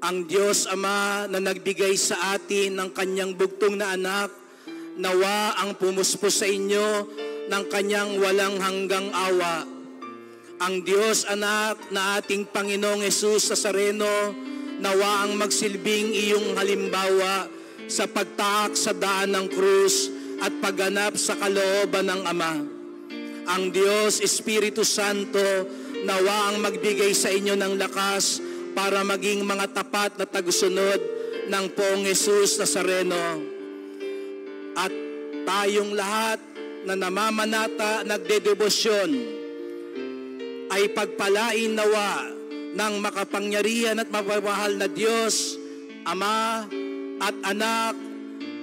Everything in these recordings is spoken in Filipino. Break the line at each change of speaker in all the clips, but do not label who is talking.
Ang Diyos Ama na nagbigay sa atin ng kanyang bugtong na anak, nawa ang pumuspos sa inyo ng kanyang walang hanggang awa. Ang Diyos Anak na ating Panginoong Hesus Nazareno, nawa ang magsilbing iyong halimbawa sa pagtaak sa daan ng krus at pagganap sa kalooban ng Ama. Ang Diyos Espiritu Santo, nawa ang magbigay sa inyo ng lakas para maging mga tapat na tagusunod ng Poong Hesus Nazareno. At tayong lahat na namamanata, nagdedebosyon, ay pagpalain nawa ng makapangyarihan at mapagmahal na Diyos, Ama at Anak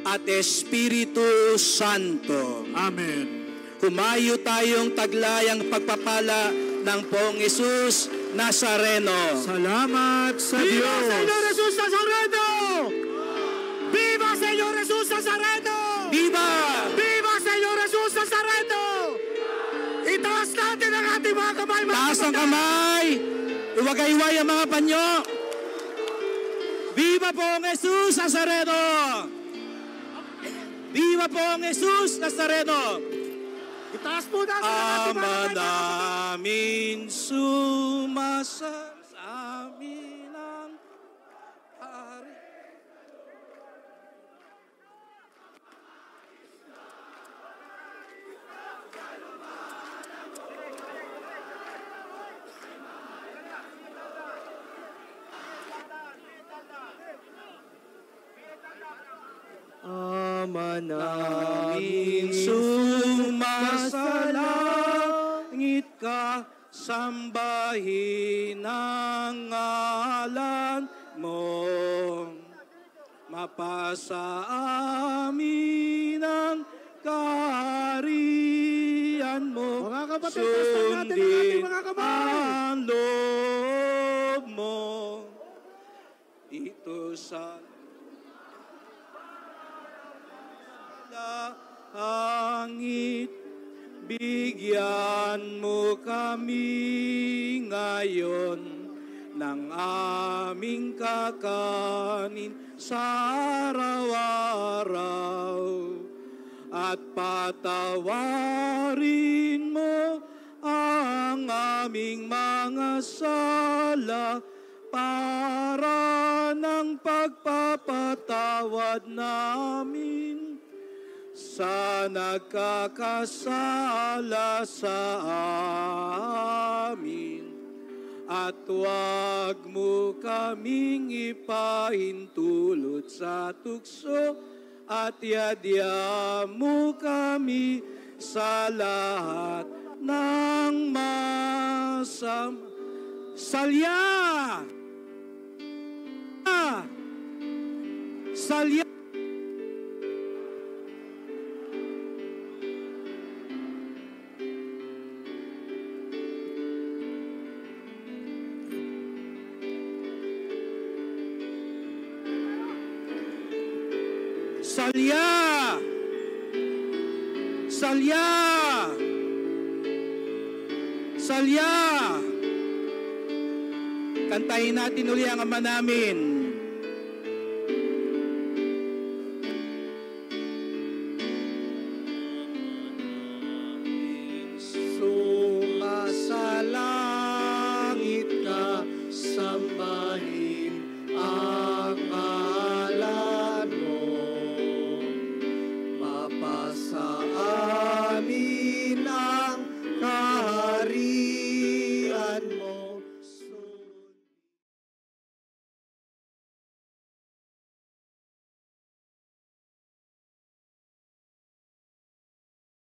at Espiritu Santo.
Amen.
Humayo tayong taglayang pagpapala ng Poong Hesus Nazareno.
Salamat sa Diyos.
Viva Señor Jesús Nazareno! Viva Señor Jesús Nazareno!
Viva!
Viva Señor Jesús Nazareno! Itaas natin ang ating mga kamay.
Taas ang kamay! Iwagayway ang mga panyo! Viva Poong Hesus Nazareno! Viva Poong Hesus Nazareno!
Itaas po natin ang ating mga
Ama
kamay.
namin sumasa sa amin ang hari.
Ama
Namin sumasalangit ka, sambahin ang ngalan mo. Mapasa amin ang kaharian mo.
Mga kapatid, taas natin ang ating mga kamay.
ang loob mo. Ito sa langit, bigyan mo kami ngayon ng aming kakanin sa araw-araw, at patawarin mo ang aming mga sala para ng pagpapatawad namin sa nagkakasala sa amin, at huwag mo kaming ipahintulot sa tukso, at yadya mo kami sa lahat ng masama. Salya! Salya! Salya! Salya! Salya! Kantahin natin uli ang Ama namin.